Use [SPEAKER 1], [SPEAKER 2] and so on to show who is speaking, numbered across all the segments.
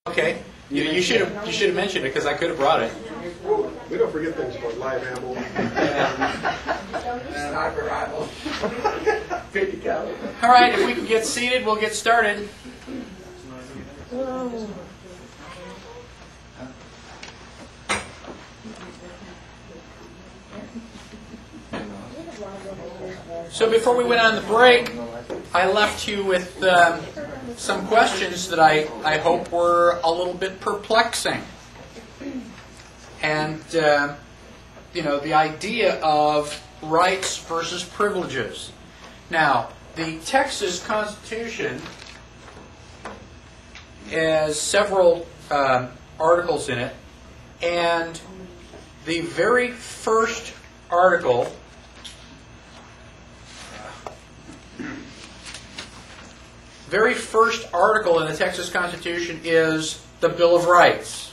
[SPEAKER 1] Okay, you should have mentioned it because I could have brought it.
[SPEAKER 2] We don't forget things about live ammo. Sniper rifle. 50 caliber.
[SPEAKER 1] All right, if we can get seated, we'll get started. So before we went on the break, I left you with some questions that I hope were a little bit perplexing. And, the idea of rights versus privileges. Now, the Texas Constitution has several articles in it, and the very first article in the Texas Constitution is the Bill of Rights.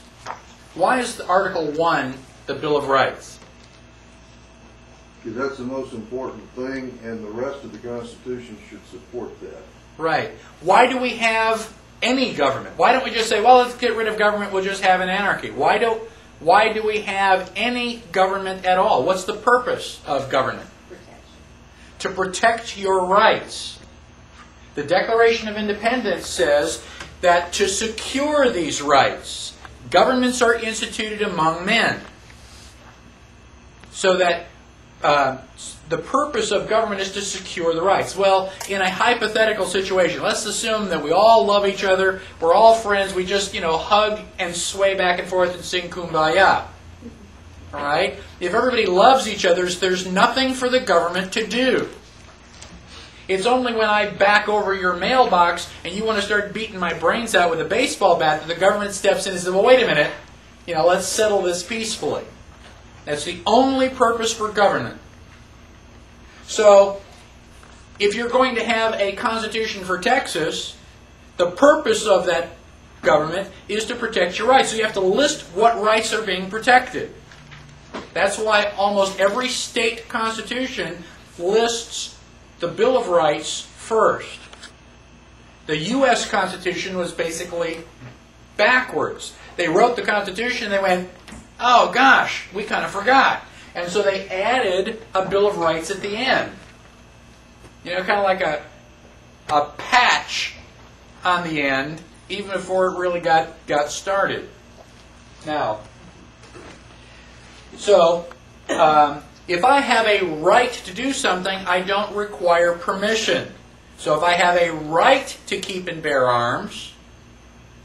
[SPEAKER 1] Why is Article 1 the Bill of Rights?
[SPEAKER 3] Because that's the most important thing, and the rest of the Constitution should support that.
[SPEAKER 1] Right. Why do we have any government? Why don't we just say, well, let's get rid of government, we'll just have an anarchy? Why do we have any government at all? What's the purpose of government? To protect your rights. The Declaration of Independence says that to secure these rights, governments are instituted among men. So that the purpose of government is to secure the rights. Well, in a hypothetical situation, let's assume that we all love each other, we're all friends, we just, hug and sway back and forth and sing Kumbaya. All right? If everybody loves each other, there's nothing for the government to do. It's only when I back over your mailbox and you want to start beating my brains out with a baseball bat that the government steps in and says, well, wait a minute, let's settle this peacefully. That's the only purpose for government. So, if you're going to have a constitution for Texas, the purpose of that government is to protect your rights. So you have to list what rights are being protected. That's why almost every state constitution lists the Bill of Rights first. The U.S. Constitution was basically backwards. They wrote the Constitution and they went, oh gosh, we kind of forgot. And so they added a Bill of Rights at the end. Kind of like a patch on the end, even before it really got started. Now, so if I have a right to do something, I don't require permission. So if I have a right to keep and bear arms,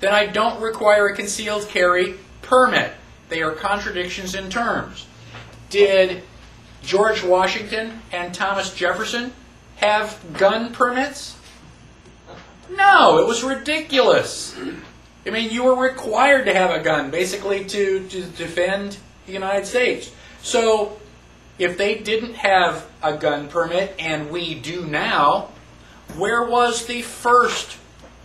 [SPEAKER 1] then I don't require a concealed carry permit. They are contradictions in terms. Did George Washington and Thomas Jefferson have gun permits? No, it was ridiculous. I mean, you were required to have a gun, basically, to defend the United States. So, if they didn't have a gun permit, and we do now, where was the first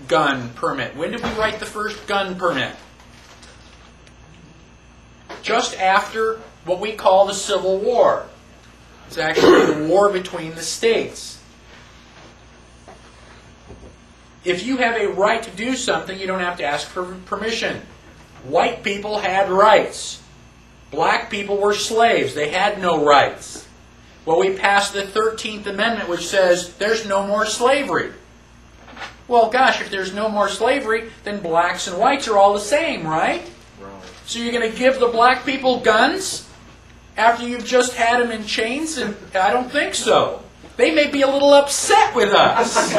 [SPEAKER 1] gun permit? When did we write the first gun permit? Just after what we call the Civil War. It's actually the war between the states. If you have a right to do something, you don't have to ask for permission. White people had rights. Black people were slaves. They had no rights. Well, we passed the 13th Amendment, which says there's no more slavery. Well, gosh, if there's no more slavery, then blacks and whites are all the same, right? So you're going to give the black people guns after you've just had them in chains? And I don't think so. They may be a little upset with us.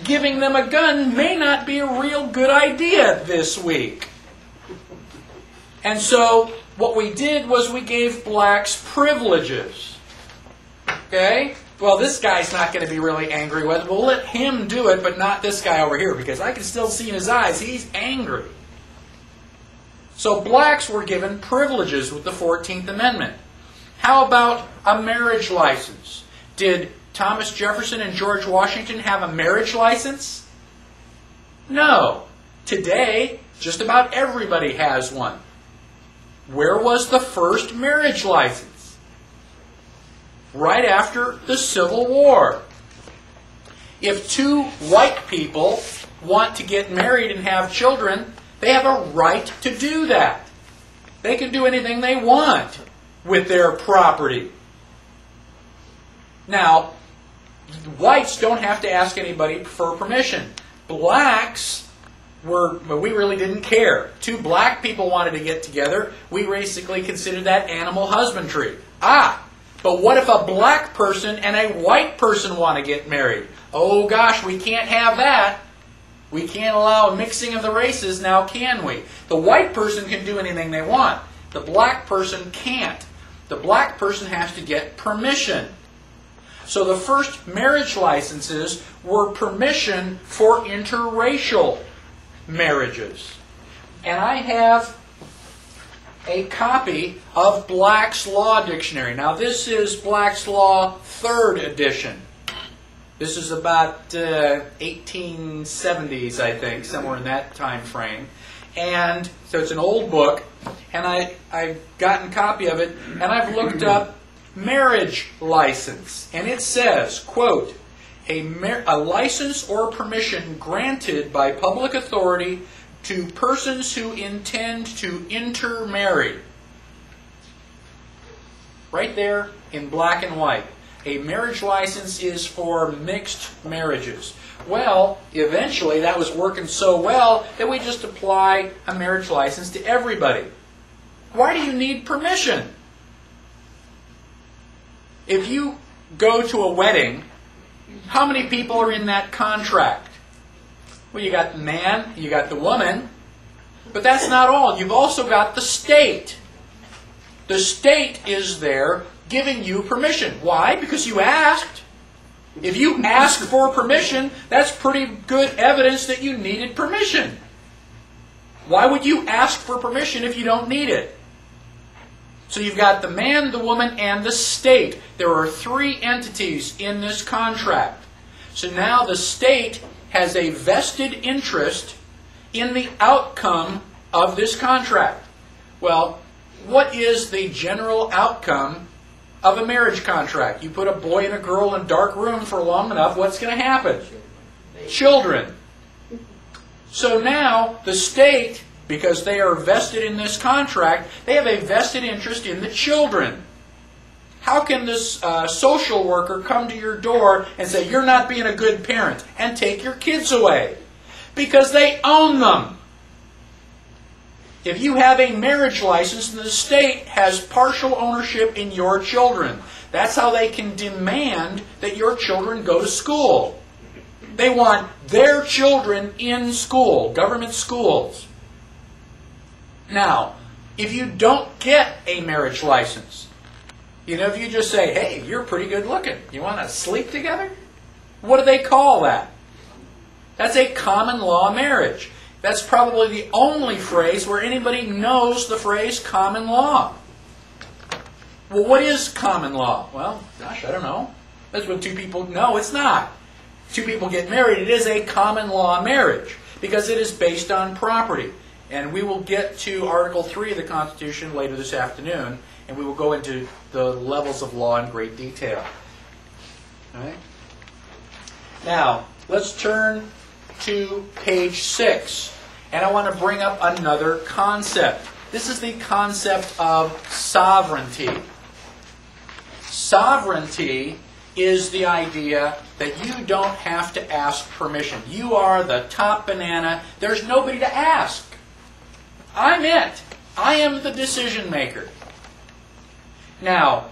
[SPEAKER 1] Giving them a gun may not be a real good idea this week. And so what we did was we gave blacks privileges. Okay? Well, this guy's not going to be really angry with it. We'll let him do it, but not this guy over here, because I can still see in his eyes he's angry. So blacks were given privileges with the 14th Amendment. How about a marriage license? Did Thomas Jefferson and George Washington have a marriage license? No. Today, just about everybody has one. Where was the first marriage license? Right after the Civil War. If two white people want to get married and have children, they have a right to do that. They can do anything they want with their property. Now, whites don't have to ask anybody for permission. Blacks we really didn't care. Two black people wanted to get together. We basically considered that animal husbandry. But what if a black person and a white person want to get married? Oh gosh, we can't have that. We can't allow a mixing of the races now, can we? The white person can do anything they want. The black person can't. The black person has to get permission. So the first marriage licenses were permission for interracial marriages. And I have a copy of Black's Law Dictionary. Now this is Black's Law 3rd edition. This is about 1870s, I think, somewhere in that time frame. And so it's an old book, and I've gotten a copy of it, and I've looked up marriage license. And it says, quote, a license or permission granted by public authority to persons who intend to intermarry. Right there in black and white. A marriage license is for mixed marriages. Well, eventually that was working so well that we just apply a marriage license to everybody. Why do you need permission? If you go to a wedding, how many people are in that contract? Well, you got the man, you got the woman, but that's not all. You've also got the state. The state is there giving you permission. Why? Because you asked. If you ask for permission, that's pretty good evidence that you needed permission. Why would you ask for permission if you don't need it? So you've got the man, the woman, and the state. There are 3 entities in this contract. So now the state has a vested interest in the outcome of this contract. Well, what is the general outcome of a marriage contract? You put a boy and a girl in a dark room for long enough, what's going to happen? Children. So now the state, because they are vested in this contract, they have a vested interest in the children. How can this social worker come to your door and say, you're not being a good parent, and take your kids away? Because they own them. If you have a marriage license, the state has partial ownership in your children. That's how they can demand that your children go to school. They want their children in school, government schools. Now, if you don't get a marriage license, if you just say, hey, you're pretty good looking, you want to sleep together? What do they call that? That's a common law marriage. That's probably the only phrase where anybody knows the phrase common law. Well, what is common law? Well, gosh, I don't know. That's what 2 people... No, it's not. 2 people get married. It is a common law marriage because it is based on property. And we will get to Article 3 of the Constitution later this afternoon, and we will go into the levels of law in great detail. All right? Now, let's turn to page 6. And I want to bring up another concept. This is the concept of sovereignty. Sovereignty is the idea that you don't have to ask permission. You are the top banana. There's nobody to ask. I'm it. I am the decision maker. Now,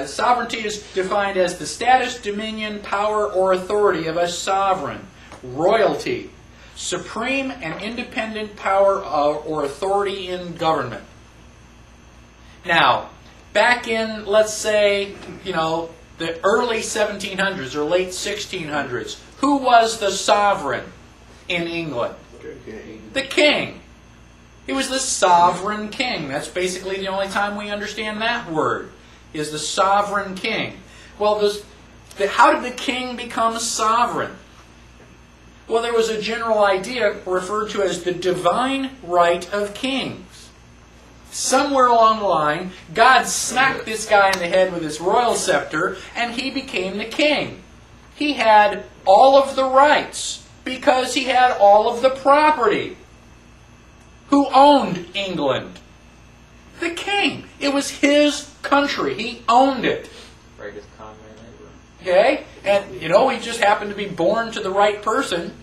[SPEAKER 1] sovereignty is defined as the status, dominion, power, or authority of a sovereign. Royalty. Supreme and independent power or authority in government. Now, back in, let's say, the early 1700s or late 1600s, who was the sovereign in England? The king. He was the sovereign king. That's basically the only time we understand that word, is the sovereign king. Well, how did the king become sovereign? Well, there was a general idea referred to as the divine right of kings. Somewhere along the line, God smacked this guy in the head with his royal scepter, and he became the king. He had all of the rights Because he had all of the property. Who owned England? The king. It was his country. He owned it.
[SPEAKER 4] Greatest con man ever.
[SPEAKER 1] Okay? And, you know, he just happened to be born to the right person.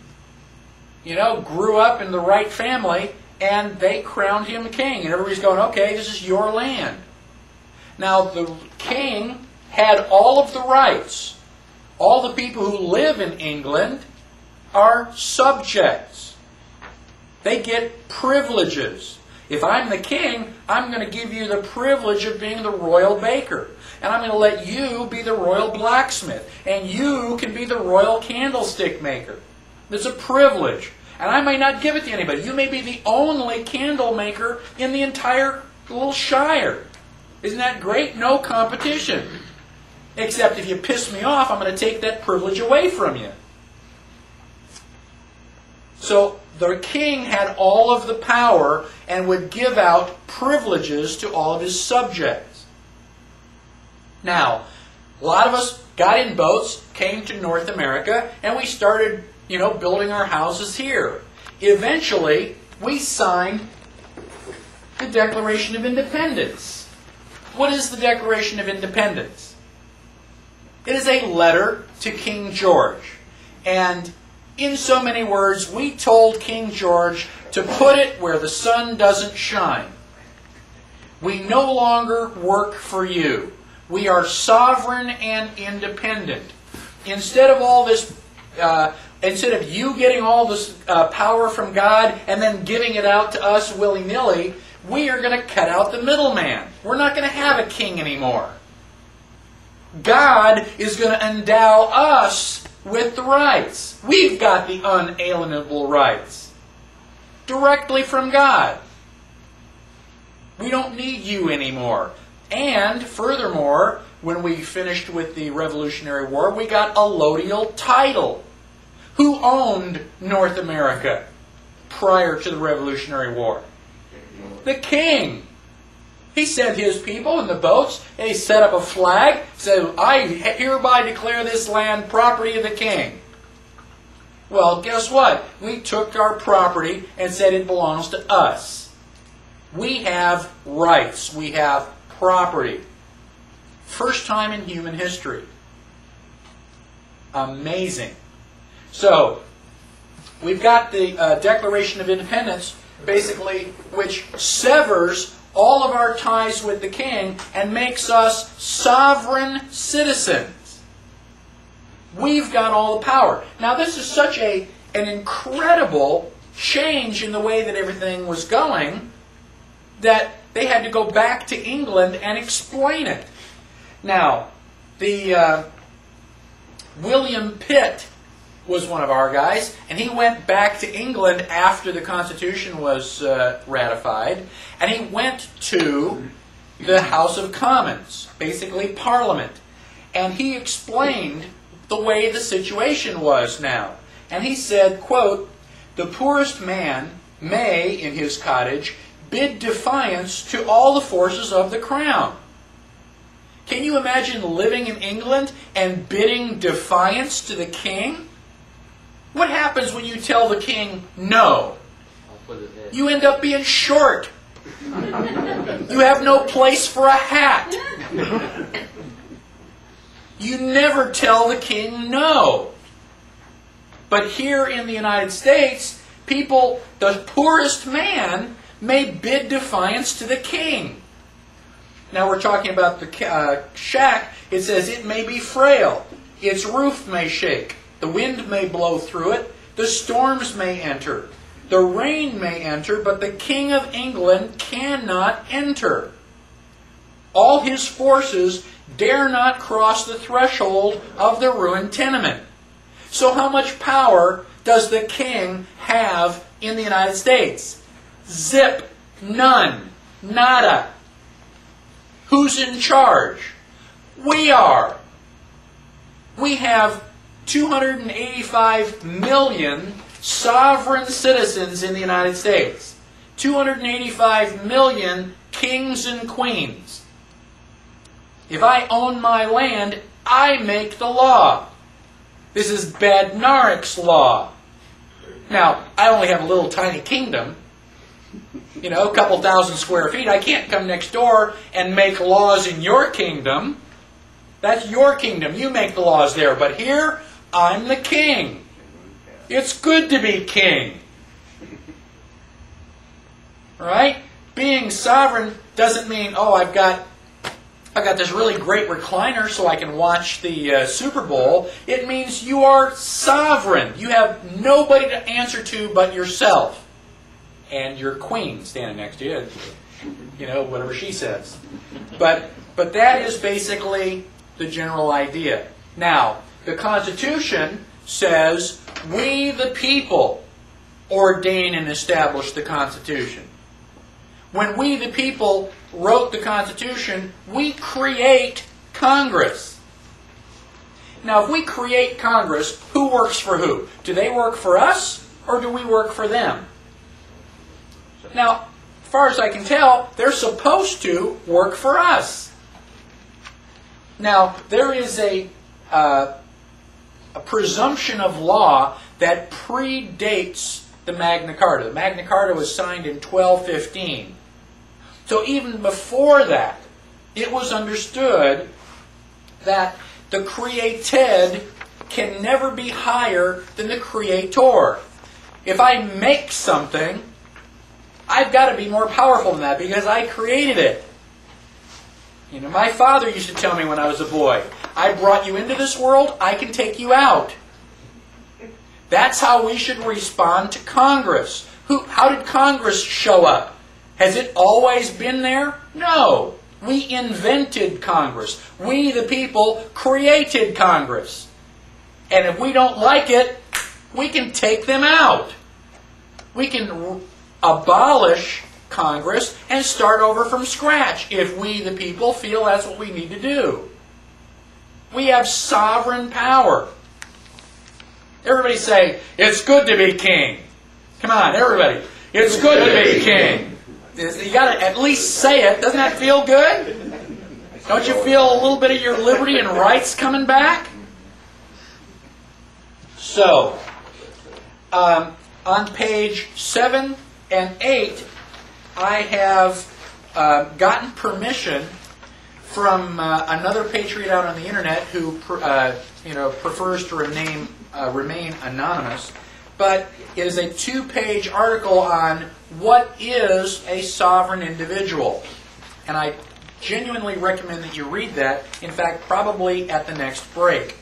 [SPEAKER 1] You know, grew up in the right family, and they crowned him king. And everybody's going, okay, this is your land. Now, the king had all of the rights. All the people who live in England are subjects. They get privileges. If I'm the king, I'm going to give you the privilege of being the royal baker. And I'm going to let you be the royal blacksmith. And you can be the royal candlestick maker. It's a privilege. And I may not give it to anybody. You may be the only candle maker in the entire little shire. Isn't that great? No competition. Except if you piss me off, I'm going to take that privilege away from you. So the king had all of the power and would give out privileges to all of his subjects. Now, a lot of us got in boats, came to North America, and we started, you know, building our houses here. Eventually, we signed the Declaration of Independence. What is the Declaration of Independence? It is a letter to King George. And in so many words, we told King George to put it where the sun doesn't shine. We no longer work for you. We are sovereign and independent. Instead of all this, instead of you getting all this power from God and then giving it out to us willy-nilly, we are going to cut out the middleman. We're not going to have a king anymore. God is going to endow us with the rights. We've got the unalienable rights. Directly from God. We don't need you anymore. And furthermore, when we finished with the Revolutionary War, we got a allodial title. Who owned North America prior to the Revolutionary War? The king. He sent his people in the boats, and he set up a flag, said, I hereby declare this land property of the king. Well, guess what? We took our property and said it belongs to us. We have rights. We have property. First time in human history. Amazing. So, we've got the Declaration of Independence, basically, which severs all of our ties with the king and makes us sovereign citizens. We've got all the power. Now, this is such an incredible change in the way that everything was going that they had to go back to England and explain it. Now, the William Pitt was one of our guys, and he went back to England after the Constitution was ratified, and he went to the House of Commons, basically Parliament, and he explained the way the situation was now. And he said, quote, "The poorest man may, in his cottage, bid defiance to all the forces of the crown." Can you imagine living in England and bidding defiance to the king? What happens when you tell the king no? You end up being short. You have no place for a hat. You never tell the king no. But here in the United States, people, the poorest man, may bid defiance to the king. Now we're talking about the shack. It says it may be frail. Its roof may shake. The wind may blow through it. The storms may enter. The rain may enter, but the King of England cannot enter. All his forces dare not cross the threshold of the ruined tenement. So how much power does the king have in the United States? Zip. None. Nada. Who's in charge? We are. We have 285 million sovereign citizens in the United States. 285 million kings and queens. If I own my land, I make the law. This is Badnarik's law. Now, I only have a little tiny kingdom, you know, a couple thousand square feet. I can't come next door and make laws in your kingdom. That's your kingdom. You make the laws there. But here, I'm the king. It's good to be king. Right? Being sovereign doesn't mean, oh, I've got this really great recliner so I can watch the Super Bowl. It means you are sovereign. You have nobody to answer to but yourself. And your queen standing next to you. You know, whatever she says. But that is basically the general idea. Now, the Constitution says, we the people ordain and establish the Constitution. When we the people wrote the Constitution, we create Congress. Now, if we create Congress, who works for who? Do they work for us, or do we work for them? Now, as far as I can tell, they're supposed to work for us. Now, there is a presumption of law that predates the Magna Carta. The Magna Carta was signed in 1215. So even before that, it was understood that the created can never be higher than the creator. If I make something, I've got to be more powerful than that because I created it. You know, my father used to tell me when I was a boy, I brought you into this world, I can take you out. That's how we should respond to Congress. How did Congress show up? Has it always been there? No. We invented Congress. We, the people, created Congress. And if we don't like it, we can take them out. We can abolish Congress and start over from scratch if we, the people, feel that's what we need to do. We have sovereign power. Everybody say, it's good to be king. Come on, everybody. It's good to be king. You got to at least say it. Doesn't that feel good? Don't you feel a little bit of your liberty and rights coming back? So, on page 7 and 8, I have gotten permission from another patriot out on the internet who prefers to remain anonymous. But it is a 2-page article on what is a sovereign individual. And I genuinely recommend that you read that, in fact, probably at the next break.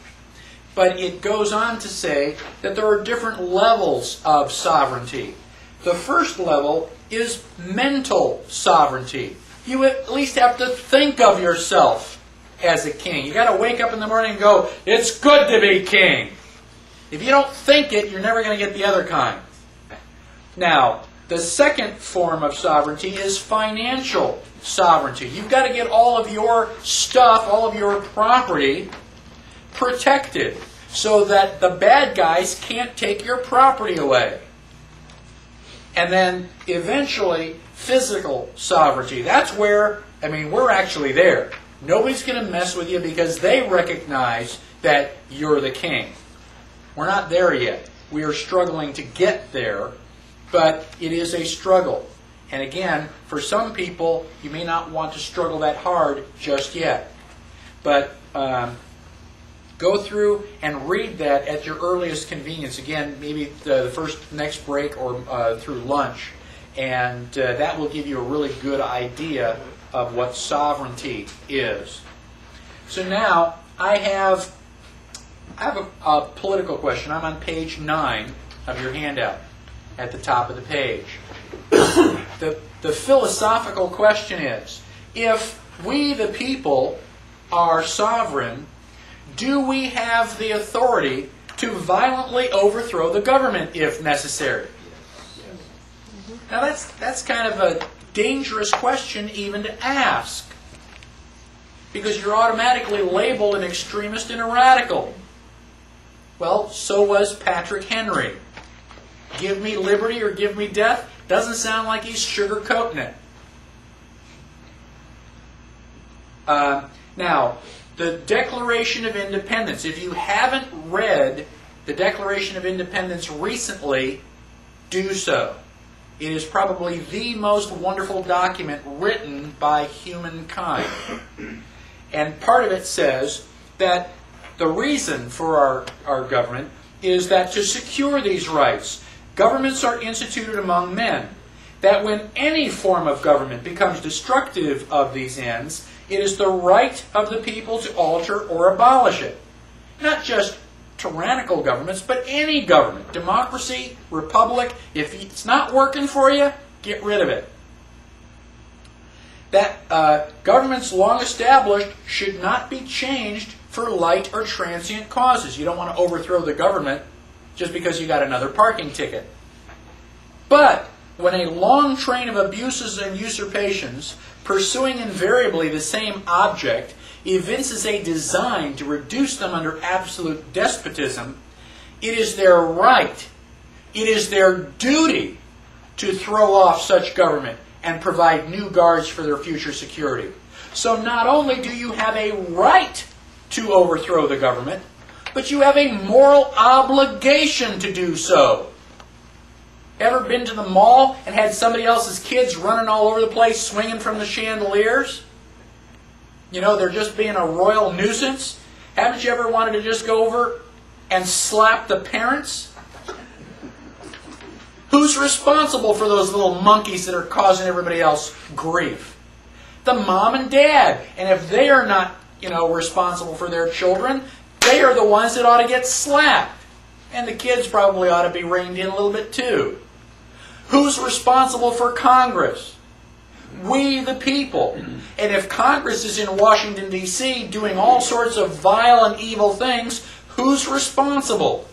[SPEAKER 1] But it goes on to say that there are different levels of sovereignty. The first level is mental sovereignty. You at least have to think of yourself as a king. You got to wake up in the morning and go, it's good to be king. If you don't think it, you're never going to get the other kind. Now, the second form of sovereignty is financial sovereignty. You've got to get all of your stuff, all of your property protected so that the bad guys can't take your property away. And then eventually, physical sovereignty. That's where, we're actually there. Nobody's going to mess with you because they recognize that you're the king. We're not there yet. We are struggling to get there, but it is a struggle. And again, for some people, you may not want to struggle that hard just yet. But go through and read that at your earliest convenience. Again, maybe the next break or through lunch. And that will give you a really good idea of what sovereignty is. So now, I have a political question. I'm on page 9 of your handout at the top of the page. The philosophical question is, if we the people are sovereign, do we have the authority to violently overthrow the government if necessary? Now that's kind of a dangerous question even to ask, because you're automatically labeled an extremist and a radical. Well, so was Patrick Henry. Give me liberty or give me death doesn't sound like he's sugarcoating it. Now, the Declaration of Independence. If you haven't read the Declaration of Independence recently, do so. It is probably the most wonderful document written by humankind. And part of it says that the reason for our government is that to secure these rights, governments are instituted among men. That when any form of government becomes destructive of these ends, it is the right of the people to alter or abolish it. Not just tyrannical governments, but any government. Democracy, republic, if it's not working for you, get rid of it. That governments long established should not be changed for light or transient causes. You don't want to overthrow the government just because you got another parking ticket. But when a long train of abuses and usurpations, pursuing invariably the same object, evinces a design to reduce them under absolute despotism, it is their right, it is their duty to throw off such government and provide new guards for their future security. So not only do you have a right to overthrow the government, but you have a moral obligation to do so. Ever been to the mall and had somebody else's kids running all over the place, swinging from the chandeliers? You know, they're just being a royal nuisance. Haven't you ever wanted to just go over and slap the parents? Who's responsible for those little monkeys that are causing everybody else grief? The mom and dad. And if they are not, responsible for their children, they are the ones that ought to get slapped. And the kids probably ought to be reined in a little bit too. Who's responsible for Congress? We, the people. And if Congress is in Washington, D.C., doing all sorts of vile and evil things, who's responsible?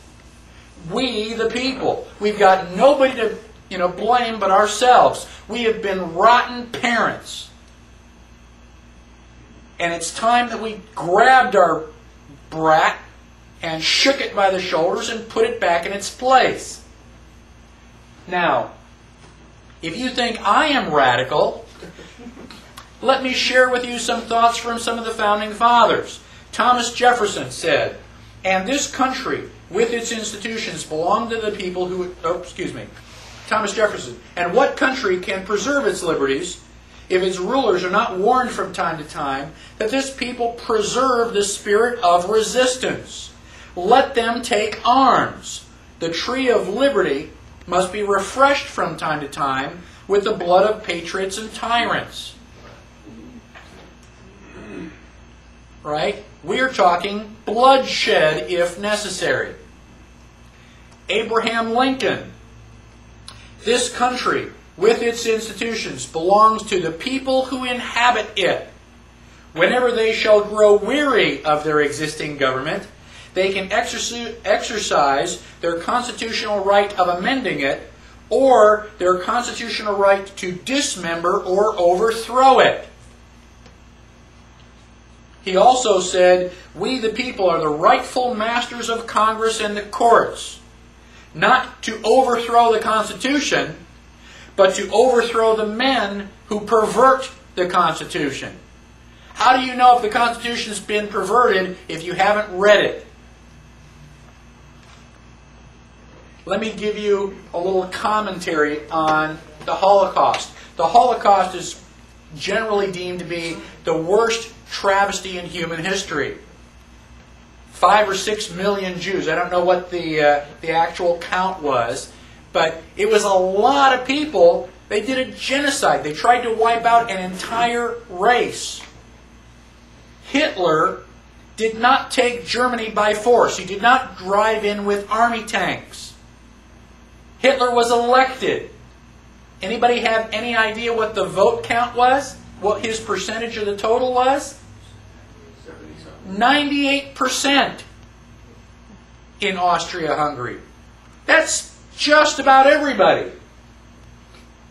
[SPEAKER 1] We, the people. We've got nobody to blame but ourselves. We have been rotten parents. And it's time that we grabbed our brat and shook it by the shoulders and put it back in its place. Now, if you think I am radical, let me share with you some thoughts from some of the founding fathers. Thomas Jefferson said, "And this country, with its institutions, belong to the people who..." Thomas Jefferson. "And what country can preserve its liberties if its rulers are not warned from time to time that this people preserve the spirit of resistance? Let them take arms. The tree of liberty must be refreshed from time to time with the blood of patriots and tyrants." Right? We're talking bloodshed if necessary. Abraham Lincoln. "This country, with its institutions, belongs to the people who inhabit it. Whenever they shall grow weary of their existing government, they can exercise their constitutional right of amending it, or their constitutional right to dismember or overthrow it." He also said, "We the people are the rightful masters of Congress and the courts, not to overthrow the Constitution, but to overthrow the men who pervert the Constitution." How do you know if the Constitution's been perverted if you haven't read it? Let me give you a little commentary on the Holocaust. The Holocaust is generally deemed to be the worst travesty in human history. 5 or 6 million Jews. I don't know what the actual count was, but it was a lot of people. They did a genocide. They tried to wipe out an entire race. Hitler did not take Germany by force. He did not drive in with army tanks. Hitler was elected. Anybody have any idea what the vote count was? What his percentage of the total was? 98% in Austria-Hungary. That's just about everybody.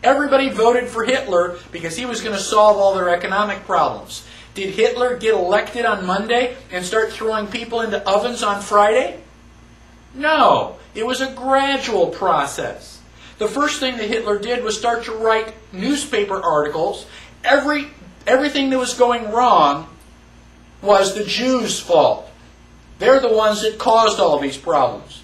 [SPEAKER 1] Everybody voted for Hitler because he was going to solve all their economic problems. Did Hitler get elected on Monday and start throwing people into ovens on Friday? No. It was a gradual process. The first thing that Hitler did was start to write newspaper articles. Everything that was going wrong was the Jews' fault. They're the ones that caused all these problems.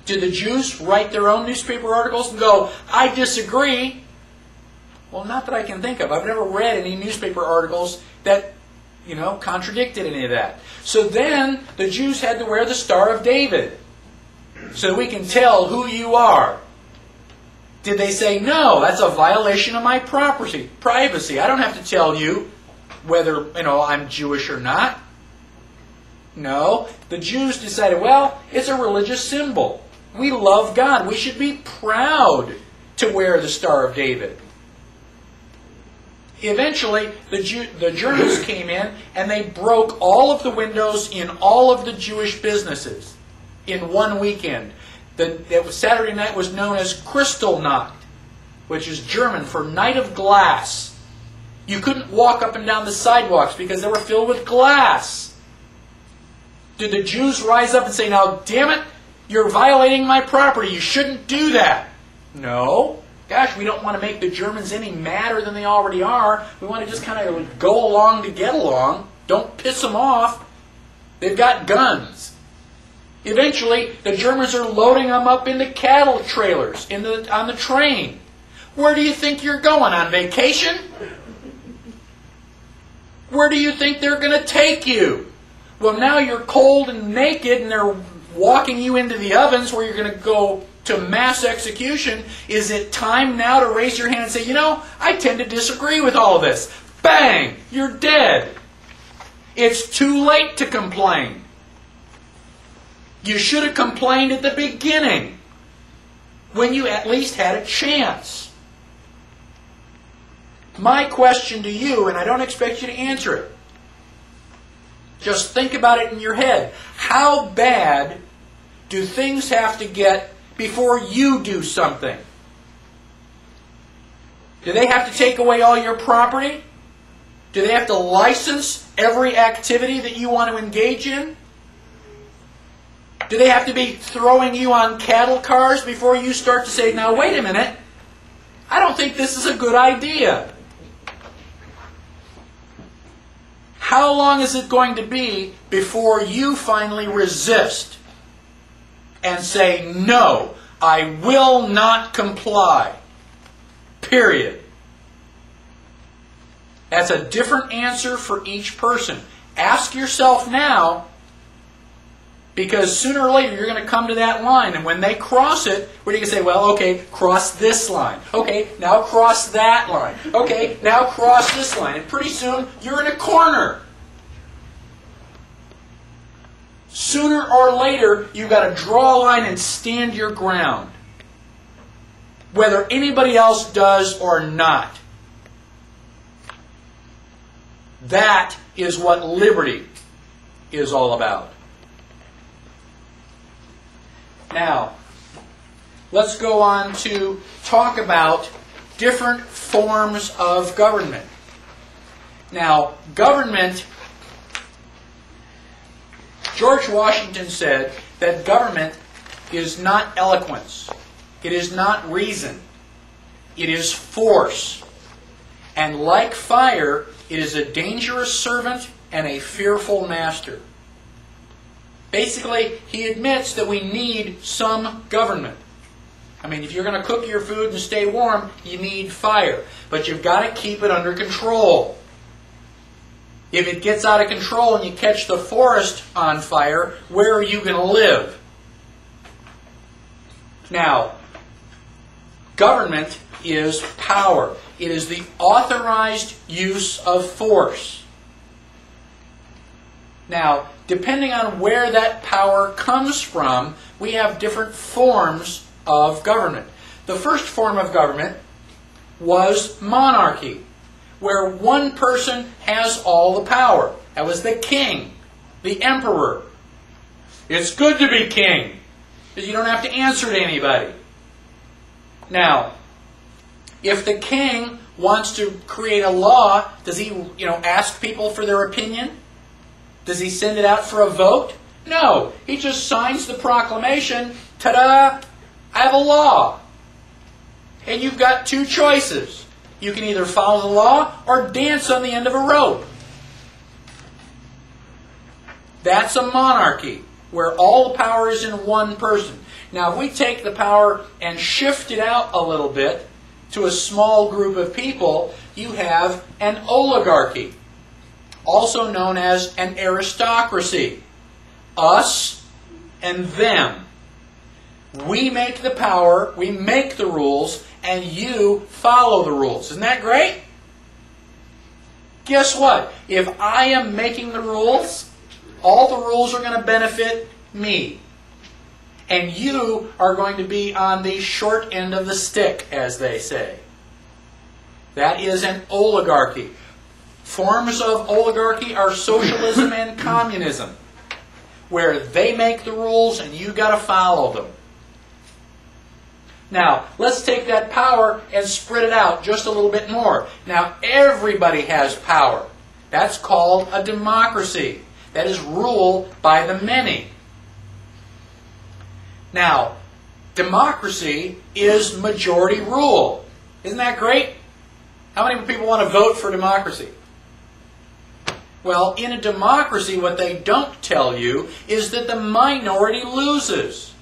[SPEAKER 1] Did the Jews write their own newspaper articles and go, I disagree? Well, not that I can think of. I've never read any newspaper articles that, contradicted any of that. So then the Jews had to wear the Star of David so we can tell who you are. Did they say, no, that's a violation of my privacy. I don't have to tell you whether, I'm Jewish or not. No, the Jews decided, well, it's a religious symbol. We love God. We should be proud to wear the Star of David. Eventually, the Germans came in and they broke all of the windows in all of the Jewish businesses in one weekend. Saturday night was known as Kristallnacht, which is German for Night of Glass. You couldn't walk up and down the sidewalks because they were filled with glass. Did the Jews rise up and say, now, damn it, you're violating my property. You shouldn't do that? No. Gosh, we don't want to make the Germans any madder than they already are. We want to just kind of go along to get along. Don't piss them off. They've got guns. Eventually, the Germans are loading them up into cattle trailers on the train. Where do you think you're going? On vacation? Where do you think they're going to take you? Well, now you're cold and naked and they're walking you into the ovens where you're going to go to mass execution. Is it time now to raise your hand and say, I tend to disagree with all of this? Bang! You're dead. It's too late to complain. You should have complained at the beginning when you at least had a chance. My question to you, and I don't expect you to answer it, just think about it in your head. How bad do things have to get before you do something? Do they have to take away all your property? Do they have to license every activity that you want to engage in? Do they have to be throwing you on cattle cars before you start to say, now wait a minute, I don't think this is a good idea? How long is it going to be before you finally resist and say, no, I will not comply? Period. That's a different answer for each person. Ask yourself now, because sooner or later you're going to come to that line, and when they cross it, what are you going to say? Well, okay, cross this line. Okay, now cross that line. Okay, now cross this line. And pretty soon you're in a corner. Sooner or later, you've got to draw a line and stand your ground, whether anybody else does or not. That is what liberty is all about. Now, let's go on to talk about different forms of government. Now, government, George Washington said that government is not eloquence. It is not reason. It is force. And like fire, it is a dangerous servant and a fearful master. Basically, he admits that we need some government. I mean, if you're going to cook your food and stay warm, you need fire. But you've got to keep it under control. If it gets out of control and you catch the forest on fire, where are you going to live? Now, government is power. It is the authorized use of force. Now, depending on where that power comes from, we have different forms of government. The first form of government was monarchy, where one person has all the power. That was the king, the emperor. It's good to be king, because you don't have to answer to anybody. Now, if the king wants to create a law, does he, ask people for their opinion? Does he send it out for a vote? No. He just signs the proclamation. Ta-da! I have a law. And you've got two choices. You can either follow the law or dance on the end of a rope. That's a monarchy, where all the power is in one person. Now, if we take the power and shift it out a little bit to a small group of people, you have an oligarchy, also known as an aristocracy. Us and them. We make the power, we make the rules, and you follow the rules. Isn't that great? Guess what? If I am making the rules, all the rules are going to benefit me. And you are going to be on the short end of the stick, as they say. That is an oligarchy. Forms of oligarchy are socialism and communism, where they make the rules and you got to follow them. Now, let's take that power and spread it out just a little bit more. Now, everybody has power. That's called a democracy. That is rule by the many. Now, democracy is majority rule. Isn't that great? How many people want to vote for democracy? Well, in a democracy, what they don't tell you is that the minority loses.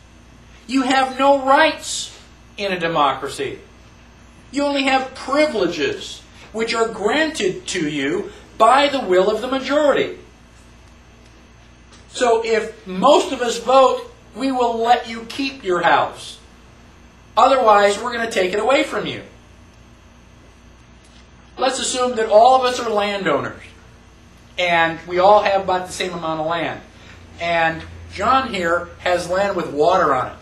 [SPEAKER 1] You have no rights in a democracy. You only have privileges, which are granted to you by the will of the majority. So if most of us vote, we will let you keep your house. Otherwise, we're going to take it away from you. Let's assume that all of us are landowners, and we all have about the same amount of land. And John here has land with water on it.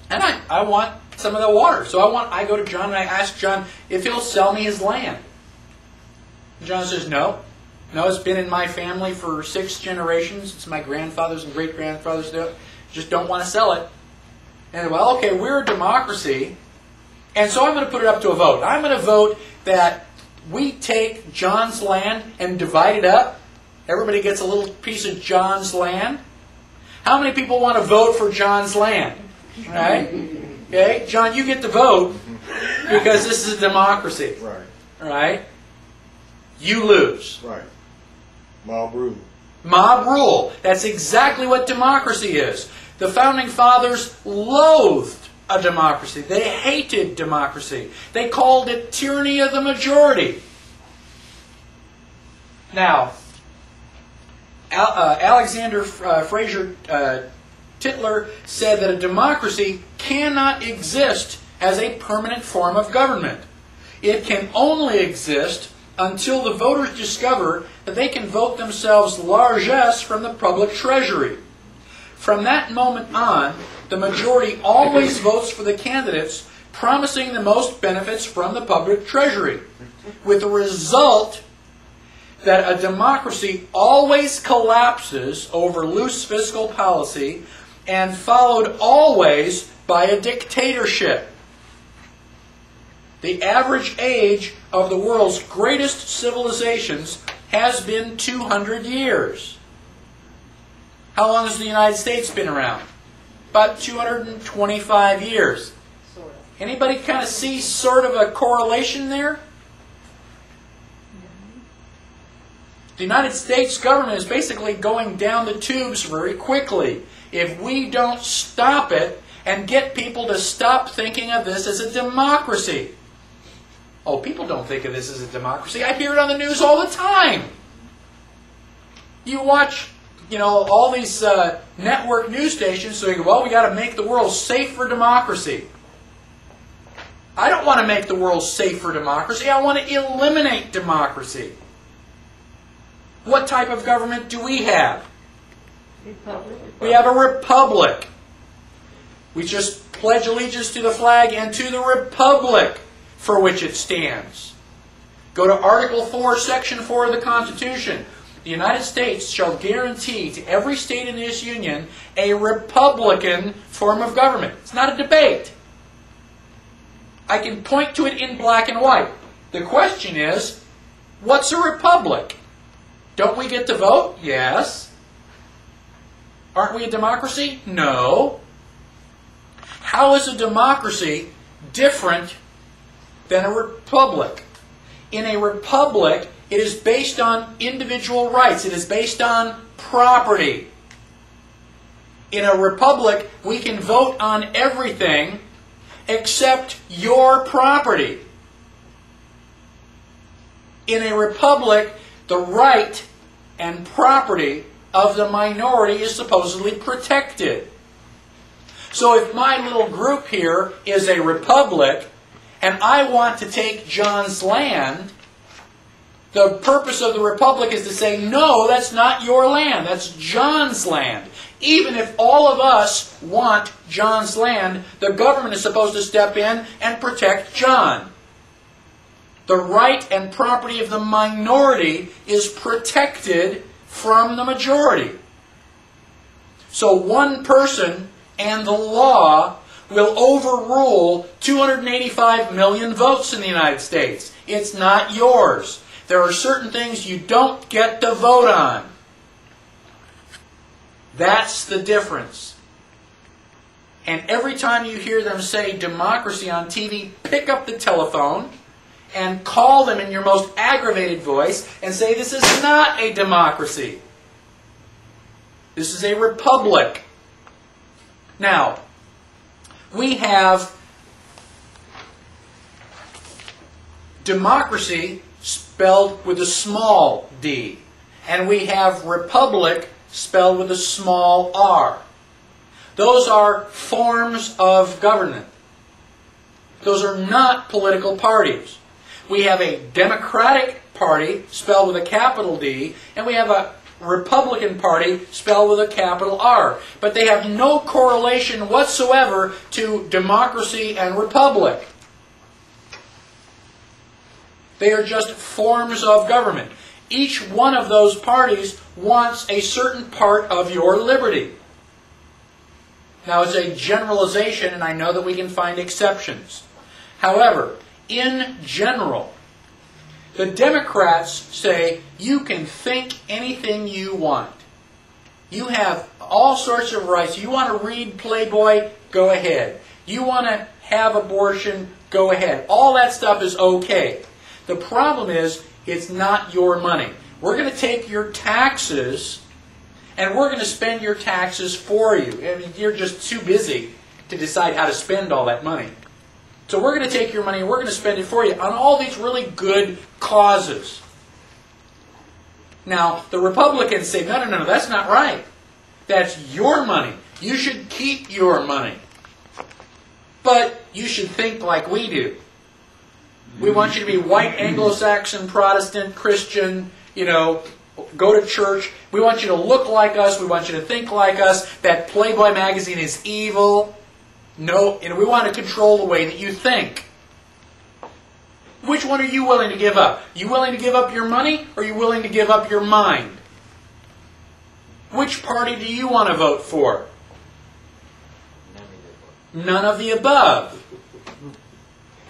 [SPEAKER 1] And I want some of the water. So I go to John and I ask John if he'll sell me his land. And John says, no. No, it's been in my family for 6 generations. It's my grandfathers and great-grandfathers. Just don't want to sell it. And well, okay, we're a democracy. And so I'm going to put it up to a vote. I'm going to vote that we take John's land and divide it up. Everybody gets a little piece of John's land. How many people want to vote for John's land? Right? Okay, John, you get to vote because this is a democracy.
[SPEAKER 3] Right.
[SPEAKER 1] Right? You lose.
[SPEAKER 3] Right. Mob rule.
[SPEAKER 1] Mob rule. That's exactly what democracy is. The Founding Fathers loathed a democracy. They hated democracy. They called it tyranny of the majority. Now, Alexander Fraser Tytler said that a democracy cannot exist as a permanent form of government. It can only exist until the voters discover that they can vote themselves largesse from the public treasury. From that moment on, the majority always votes for the candidates promising the most benefits from the public treasury, with the result that a democracy always collapses over loose fiscal policy and followed always by a dictatorship. The average age of the world's greatest civilizations has been 200 years. How long has the United States been around? About 225 years. Anybody kind of see sort of a correlation there? The United States government is basically going down the tubes very quickly if we don't stop it and get people to stop thinking of this as a democracy. Oh, people don't think of this as a democracy. I hear it on the news all the time. You watch, all these network news stations, so you go, well, we got to make the world safe for democracy. I don't want to make the world safe for democracy. I want to eliminate democracy. What type of government do we have?
[SPEAKER 5] Republic.
[SPEAKER 1] We have a republic. We just pledge allegiance to the flag and to the republic for which it stands. Go to Article 4, Section 4 of the Constitution. The United States shall guarantee to every state in this union a republican form of government. It's not a debate. I can point to it in black and white. The question is, what's a republic? Don't we get to vote? Yes. Aren't we a democracy? No. How is a democracy different than a republic? In a republic, it is based on individual rights. It is based on property. In a republic, we can vote on everything except your property. In a republic, the right and property of the minority is supposedly protected. So if my little group here is a republic, and I want to take John's land, the purpose of the republic is to say, no, that's not your land, that's John's land. Even if all of us want John's land, the government is supposed to step in and protect John. The right and property of the minority is protected from the majority. So one person and the law will overrule 285 million votes in the United States. It's not yours. There are certain things you don't get to vote on. That's the difference. And every time you hear them say democracy on TV, pick up the telephone and call them in your most aggravated voice and say, this is not a democracy. This is a republic. Now, we have democracy spelled with a small d, and we have republic spelled with a small r. Those are forms of government. Those are not political parties. We have a Democratic Party spelled with a capital D, and we have a Republican Party spelled with a capital R. But they have no correlation whatsoever to democracy and republic. They are just forms of government. Each one of those parties wants a certain part of your liberty. Now, it's a generalization, and I know that we can find exceptions. However, in general, the Democrats say you can think anything you want. You have all sorts of rights. You want to read Playboy? Go ahead. You want to have abortion? Go ahead. All that stuff is okay. The problem is, it's not your money. We're going to take your taxes, and we're going to spend your taxes for you. I mean, you're just too busy to decide how to spend all that money. So we're going to take your money and we're going to spend it for you on all these really good causes. Now, the Republicans say, no, no, no, that's not right. That's your money. You should keep your money. But you should think like we do. We want you to be white, Anglo-Saxon, Protestant, Christian, go to church. We want you to look like us. We want you to think like us. That Playboy magazine is evil. No, we want to control the way that you think. Which one are you willing to give up? You willing to give up your money, or are you willing to give up your mind? Which party do you want to vote for? None of the above.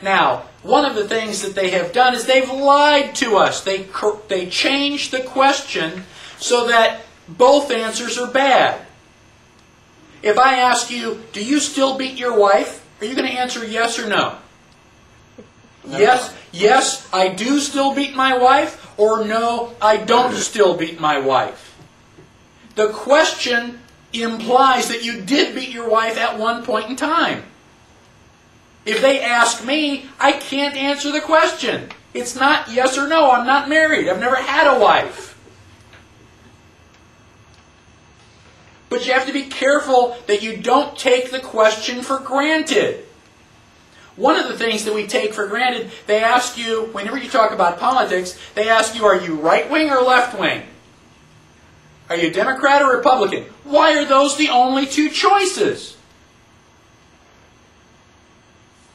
[SPEAKER 1] Now, one of the things that they have done is they've lied to us. They changed the question so that both answers are bad. If I ask you, do you still beat your wife? Are you going to answer yes or no? No. Yes, I do still beat my wife, or no, I don't still beat my wife. The question implies that you did beat your wife at one point in time. If they ask me, I can't answer the question. It's not yes or no. I'm not married. I've never had a wife. But you have to be careful that you don't take the question for granted. One of the things that we take for granted, they ask you, whenever you talk about politics, they ask you, are you right-wing or left-wing? Are you Democrat or Republican? Why are those the only two choices?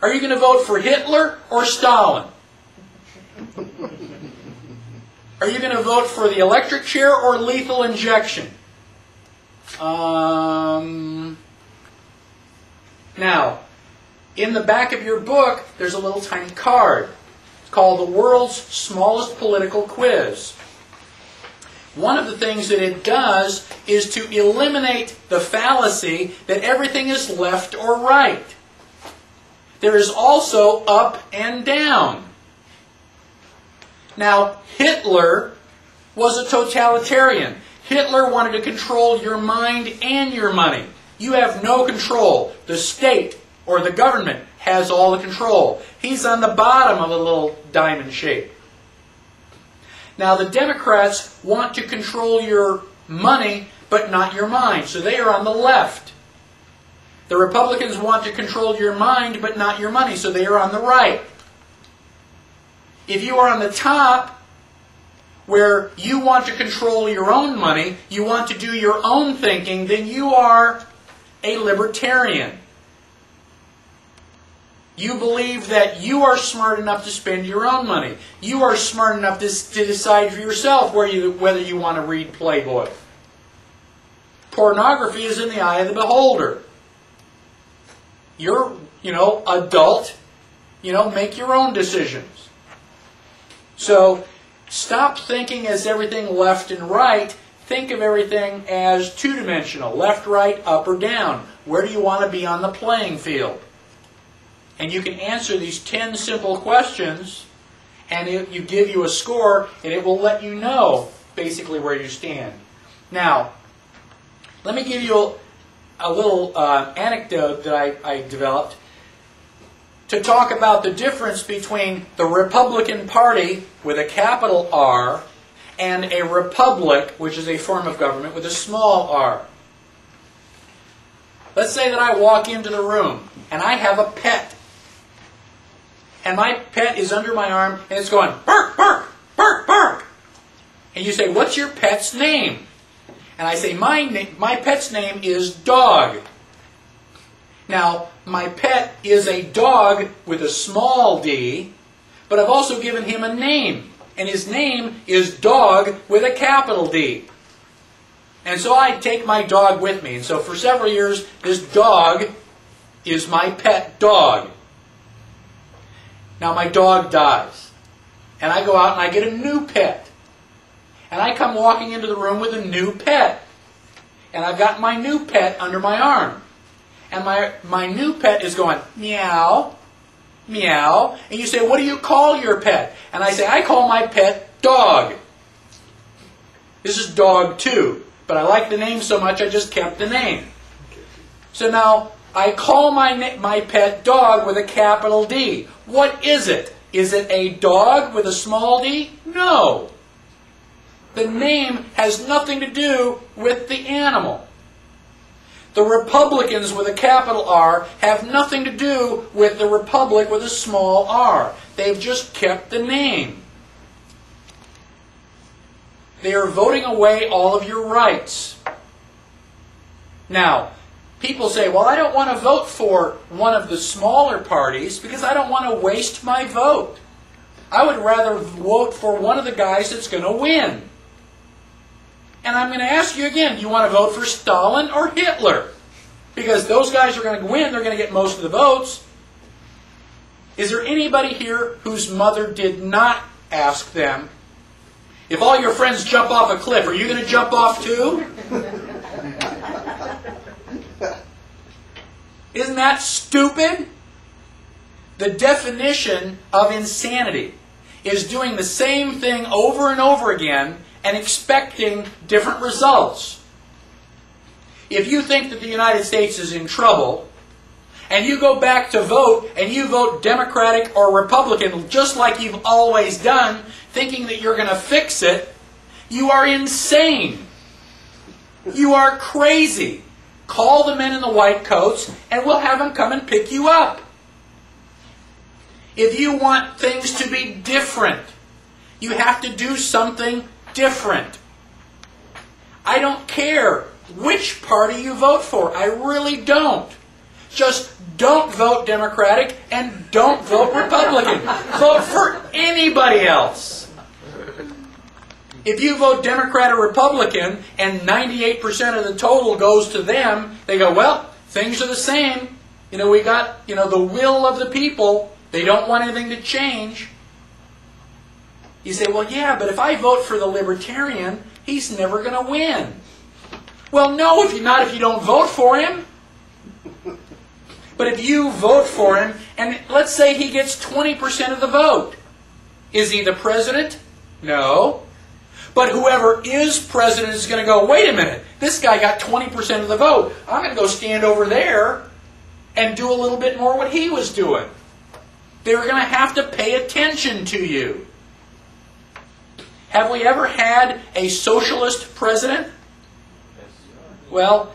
[SPEAKER 1] Are you going to vote for Hitler or Stalin? Are you going to vote for the electric chair or lethal injection? Now, in the back of your book, there's a little tiny card. It's called The World's Smallest Political Quiz. One of the things that it does is to eliminate the fallacy that everything is left or right. There is also up and down. Now, Hitler was a totalitarian. Hitler wanted to control your mind and your money. You have no control. The state or the government has all the control. He's on the bottom of a little diamond shape. Now the Democrats want to control your money, but not your mind. So they are on the left. The Republicans want to control your mind, but not your money. So they are on the right. If you are on the top, where you want to control your own money, you want to do your own thinking, then you are a libertarian. You believe that you are smart enough to spend your own money. You are smart enough to decide for yourself whether you want to read Playboy. Pornography is in the eye of the beholder. You're, adult, make your own decisions. So, stop thinking as everything left and right. Think of everything as two-dimensional. Left, right, up, or down. Where do you want to be on the playing field? And you can answer these 10 simple questions, and you give you a score, and it will let you know basically where you stand. Now, let me give you a little anecdote that I developed to talk about the difference between the Republican Party with a capital R and a republic, which is a form of government, with a small r. Let's say that I walk into the room and I have a pet. And my pet is under my arm and it's going, bark, bark, bark, bark. And you say, what's your pet's name? And I say, my pet's name is Dog. Now, my pet is a dog with a small d, but I've also given him a name. And his name is Dog with a capital D. And so I take my dog with me. And so for several years, this dog is my pet dog. Now my dog dies. And I go out and I get a new pet. And I come walking into the room with a new pet. And I've got my new pet under my arm. And my new pet is going, meow, meow. And you say, what do you call your pet? And I say, I call my pet Dog. This is Dog 2. But I like the name so much I just kept the name. So now I call my pet Dog with a capital D. What is it? Is it a dog with a small d? No. The name has nothing to do with the animal. The Republicans with a capital R have nothing to do with the Republic with a small r. They've just kept the name. They are voting away all of your rights. Now, people say, well, I don't want to vote for one of the smaller parties because I don't want to waste my vote. I would rather vote for one of the guys that's going to win. And I'm going to ask you again, do you want to vote for Stalin or Hitler? Because those guys are going to win, they're going to get most of the votes. Is there anybody here whose mother did not ask them, if all your friends jump off a cliff, are you going to jump off too? Isn't that stupid? The definition of insanity is doing the same thing over and over again and expecting different results. If you think that the United States is in trouble, and you go back to vote, and you vote Democratic or Republican just like you've always done, thinking that you're going to fix it, you are insane. You are crazy. Call the men in the white coats, and we'll have them come and pick you up. If you want things to be different, you have to do something different. I don't care which party you vote for. I really don't. Just don't vote Democratic and don't vote Republican. Vote for anybody else. If you vote Democrat or Republican and 98% of the total goes to them, they go, well, things are the same. We got, the will of the people. They don't want anything to change. You say, well, yeah, but if I vote for the Libertarian, he's never going to win. Well, no, if you don't vote for him. But if you vote for him, and let's say he gets 20% of the vote, is he the president? No. But whoever is president is going to go, wait a minute, this guy got 20% of the vote. I'm going to go stand over there and do a little bit more what he was doing. They're going to have to pay attention to you. Have we ever had a socialist president? Well,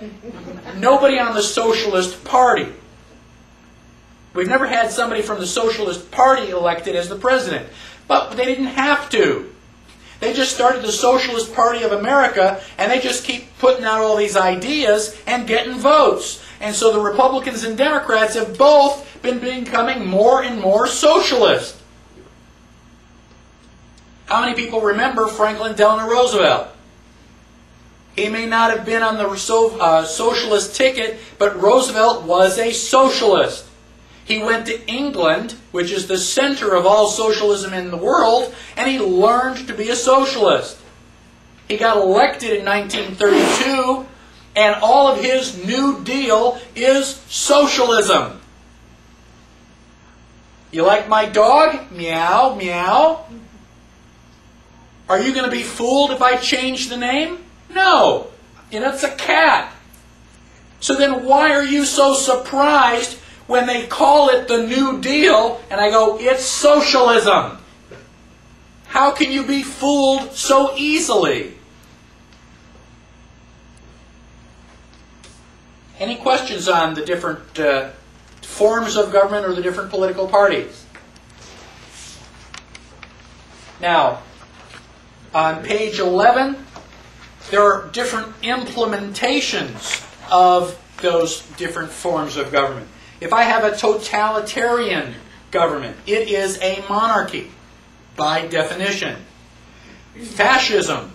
[SPEAKER 1] nobody on the Socialist Party. We've never had somebody from the Socialist Party elected as the president. But they didn't have to. They just started the Socialist Party of America, and they just keep putting out all these ideas and getting votes. And so the Republicans and Democrats have both been becoming more and more socialist. How many people remember Franklin Delano Roosevelt? He may not have been on the socialist ticket, but Roosevelt was a socialist. He went to England, which is the center of all socialism in the world, and he learned to be a socialist. He got elected in 1932, and all of his New Deal is socialism. You like my dog? Meow, meow. Are you going to be fooled if I change the name? No. It's a cat. So then why are you so surprised when they call it the New Deal, and I go, it's socialism? How can you be fooled so easily? Any questions on the different forms of government or the different political parties? Now, on page 11, there are different implementations of those different forms of government. If I have a totalitarian government, it is a monarchy by definition. Fascism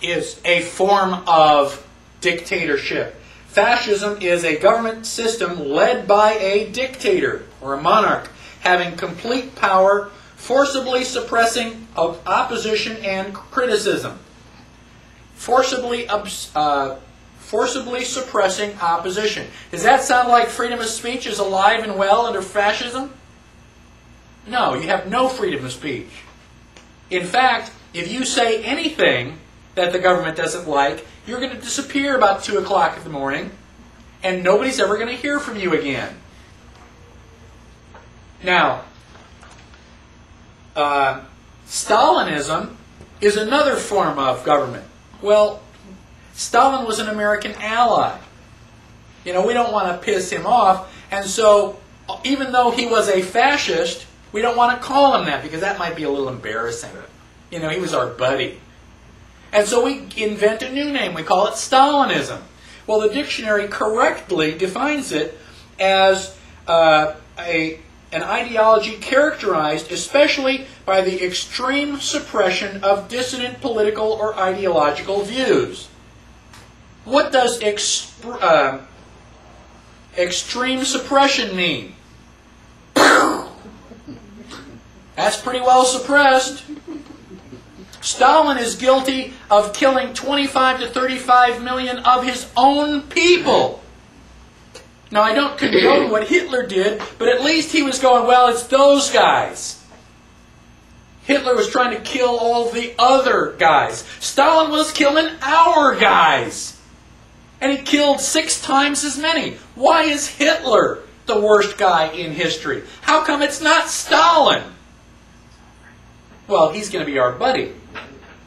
[SPEAKER 1] is a form of dictatorship. Fascism is a government system led by a dictator or a monarch having complete power, forcibly suppressing opposition and criticism. Forcibly suppressing opposition. Does that sound like freedom of speech is alive and well under fascism? No, you have no freedom of speech. In fact, if you say anything that the government doesn't like, you're going to disappear about 2 o'clock in the morning, and nobody's ever going to hear from you again. Now, Stalinism is another form of government. Well, Stalin was an American ally. We don't want to piss him off, and so even though he was a fascist, we don't want to call him that because that might be a little embarrassing. He was our buddy. And so we invent a new name. We call it Stalinism. Well, the dictionary correctly defines it as an ideology characterized especially by the extreme suppression of dissident political or ideological views. What does extreme suppression mean? That's pretty well suppressed. Stalin is guilty of killing 25 to 35 million of his own people. Now, I don't condone what Hitler did, but at least he was going, well, it's those guys. Hitler was trying to kill all the other guys. Stalin was killing our guys. And he killed 6 times as many. Why is Hitler the worst guy in history? How come it's not Stalin? Well, he's going to be our buddy.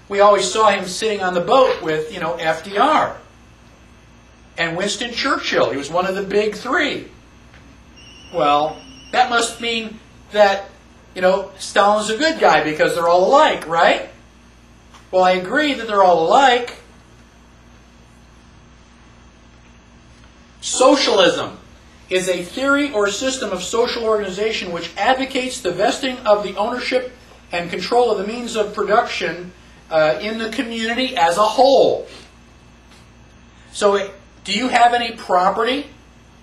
[SPEAKER 1] We always saw him sitting on the boat with, FDR. And Winston Churchill. He was one of the big 3. Well, that must mean that, Stalin's a good guy because they're all alike, right? Well, I agree that they're all alike. Socialism is a theory or system of social organization which advocates the vesting of the ownership and control of the means of production in the community as a whole. So, do you have any property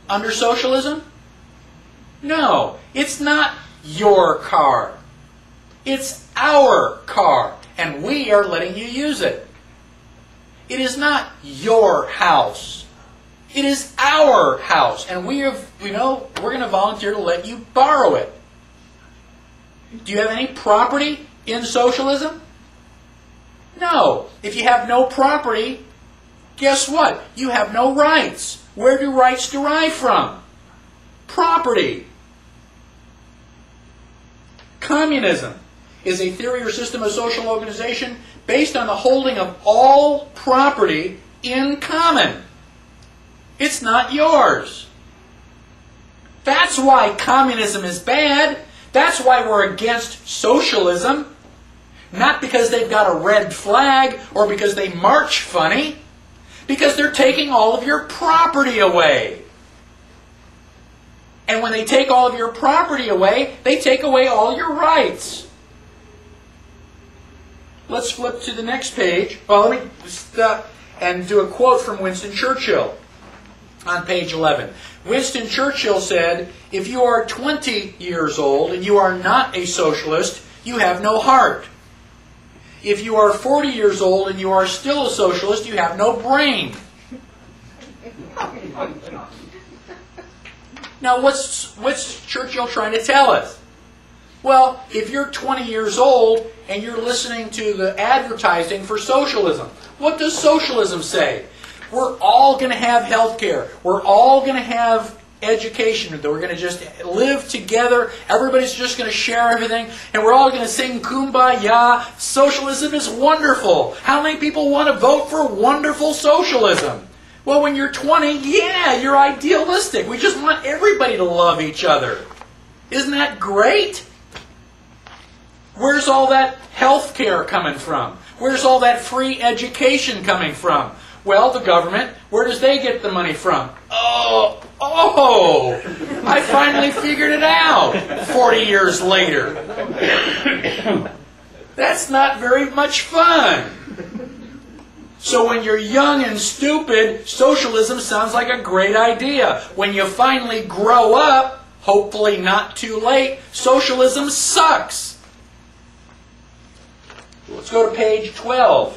[SPEAKER 1] under socialism? No. It's not your car. It's our car, and we are letting you use it. It is not your house. It is our house, and we're going to volunteer to let you borrow it. Do you have any property in socialism? No. If you have no property, guess what? You have no rights. Where do rights derive from? Property. Communism is a theory or system of social organization based on the holding of all property in common. It's not yours. That's why communism is bad. That's why we're against socialism. Not because they've got a red flag or because they march funny. Because they're taking all of your property away. And when they take all of your property away, they take away all your rights. Let's flip to the next page. Well, let me and do a quote from Winston Churchill on page 11. Winston Churchill said, "If you are 20 years old and you are not a socialist, you have no heart. If you are 40 years old and you are still a socialist, you have no brain." Now, what's Churchill trying to tell us? Well, if you're 20 years old and you're listening to the advertising for socialism, what does socialism say? We're all going to have health care. We're all going to have education. We're going to just live together. Everybody's just going to share everything. And we're all going to sing Kumbaya. Socialism is wonderful. How many people want to vote for wonderful socialism? Well, when you're 20, yeah, you're idealistic. We just want everybody to love each other. Isn't that great? Where's all that health care coming from? Where's all that free education coming from? Well, the government. Where does they get the money from? Oh, I finally figured it out 40 years later. That's not very much fun. So when you're young and stupid, socialism sounds like a great idea. When you finally grow up, hopefully not too late, socialism sucks. Let's go to page 12.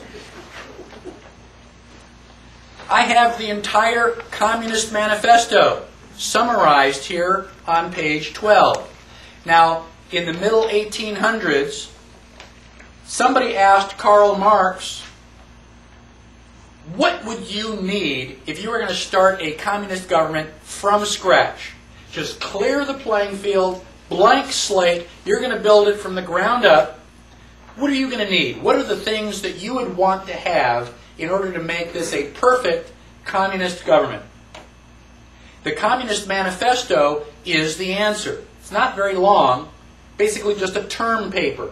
[SPEAKER 1] I have the entire Communist Manifesto summarized here on page 12. Now, in the middle 1800s, somebody asked Karl Marx, what would you need if you were going to start a communist government from scratch? Just clear the playing field, blank slate, you're going to build it from the ground up. What are you going to need? What are the things that you would want to have in order to make this a perfect communist government? The Communist Manifesto is the answer. It's not very long, basically just a term paper.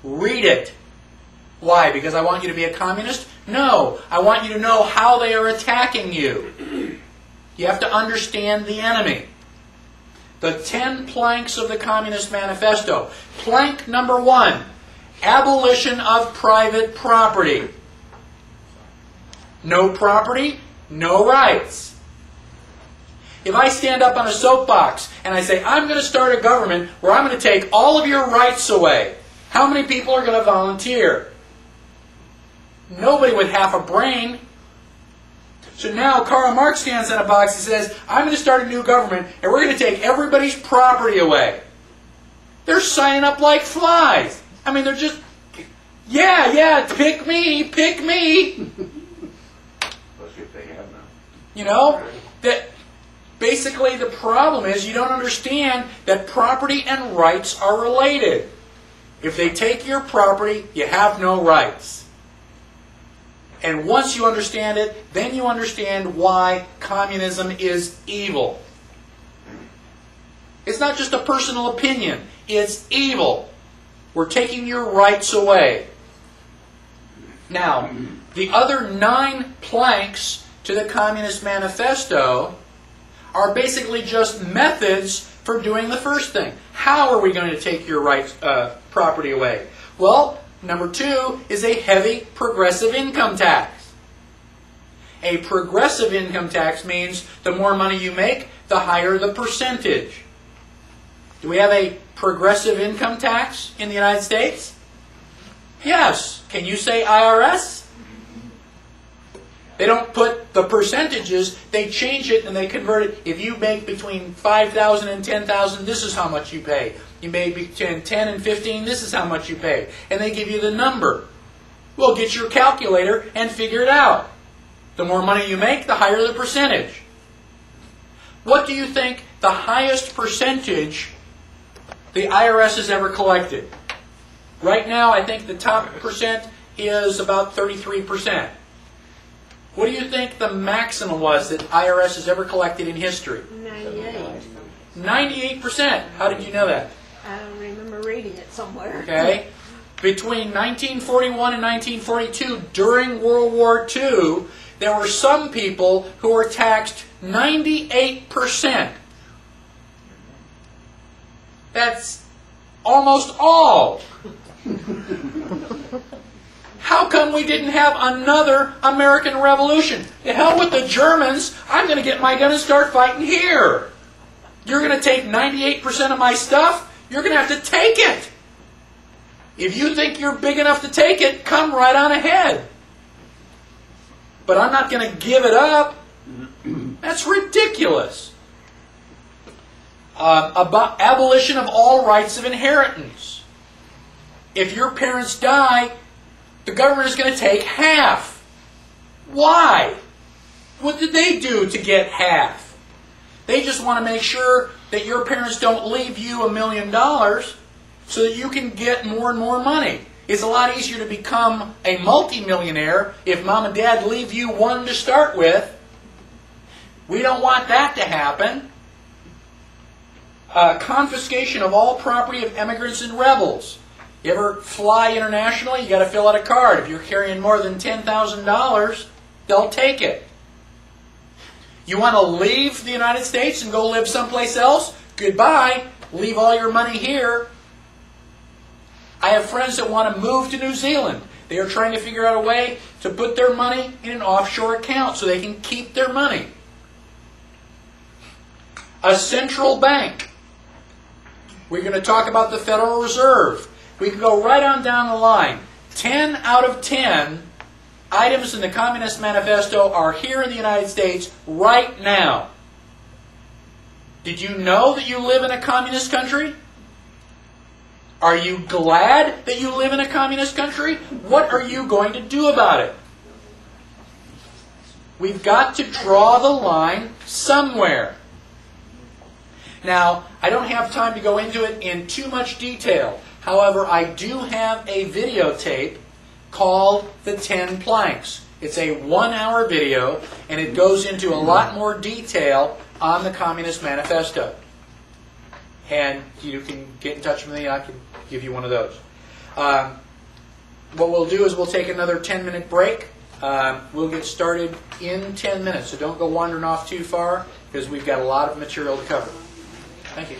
[SPEAKER 1] Read it. Why? Because I want you to be a communist? No. I want you to know how they are attacking you. You have to understand the enemy. The 10 planks of the Communist Manifesto. Plank number 1. Abolition of private property. No property, no rights. If I stand up on a soapbox and I say, I'm going to start a government where I'm going to take all of your rights away, how many people are going to volunteer? Nobody with half a brain. So now Karl Marx stands on a box and says, I'm going to start a new government and we're going to take everybody's property away. They're signing up like flies. I mean, they're just, yeah, pick me. You know, that basically the problem is you don't understand that property and rights are related. If they take your property, you have no rights. And once you understand it, then you understand why communism is evil. It's not just a personal opinion. It's evil. We're taking your rights away. Now, the other 9 planks to the Communist Manifesto are basically just methods for doing the first thing. How are we going to take your rights, property away? Well, number 2 is a heavy progressive income tax. A progressive income tax means the more money you make, the higher the percentage. Do we have a progressive income tax in the United States? Yes. Can you say IRS? They don't put the percentages, they change it and they convert it. If you make between $5,000 and $10,000, this is how much you pay. You make between $10,000 and $15,000, this is how much you pay. And they give you the number. Well, get your calculator and figure it out. The more money you make, the higher the percentage. What do you think the highest percentage the IRS has ever collected? Right now, I think the top percent is about 33%. What do you think the maximum was that IRS has ever collected in history?
[SPEAKER 5] 98.
[SPEAKER 1] 98%. How did you know that?
[SPEAKER 5] I don't remember reading it somewhere.
[SPEAKER 1] Okay. Between 1941 and 1942, during World War II, there were some people who were taxed 98%. That's almost all. How come we didn't have another American Revolution? The hell with the Germans. I'm going to get my gun and start fighting here. You're going to take 98% of my stuff? You're going to have to take it. If you think you're big enough to take it, come right on ahead. But I'm not going to give it up. That's ridiculous. About abolition of all rights of inheritance. If your parents die, the government is going to take half. Why? What did they do to get half? They just want to make sure that your parents don't leave you $1 million so that you can get more and more money. It's a lot easier to become a multimillionaire if mom and dad leave you one to start with. We don't want that to happen. Confiscation of all property of immigrants and rebels. You ever fly internationally? You got to fill out a card. If you're carrying more than $10,000, they'll take it. You want to leave the United States and go live someplace else? Goodbye. Leave all your money here. I have friends that want to move to New Zealand. They are trying to figure out a way to put their money in an offshore account so they can keep their money. A central bank. We're going to talk about the Federal Reserve. We can go right on down the line. 10 out of 10 items in the Communist Manifesto are here in the United States right now. Did you know that you live in a communist country? Are you glad that you live in a communist country? What are you going to do about it? We've got to draw the line somewhere. Now, I don't have time to go into it in too much detail. However, I do have a videotape called The 10 Planks. It's a 1-hour video, and it goes into a lot more detail on the Communist Manifesto. And you can get in touch with me, and I can give you one of those. What we'll do is we'll take another 10-minute break. We'll get started in 10 minutes, so don't go wandering off too far, because we've got a lot of material to cover. Thank you.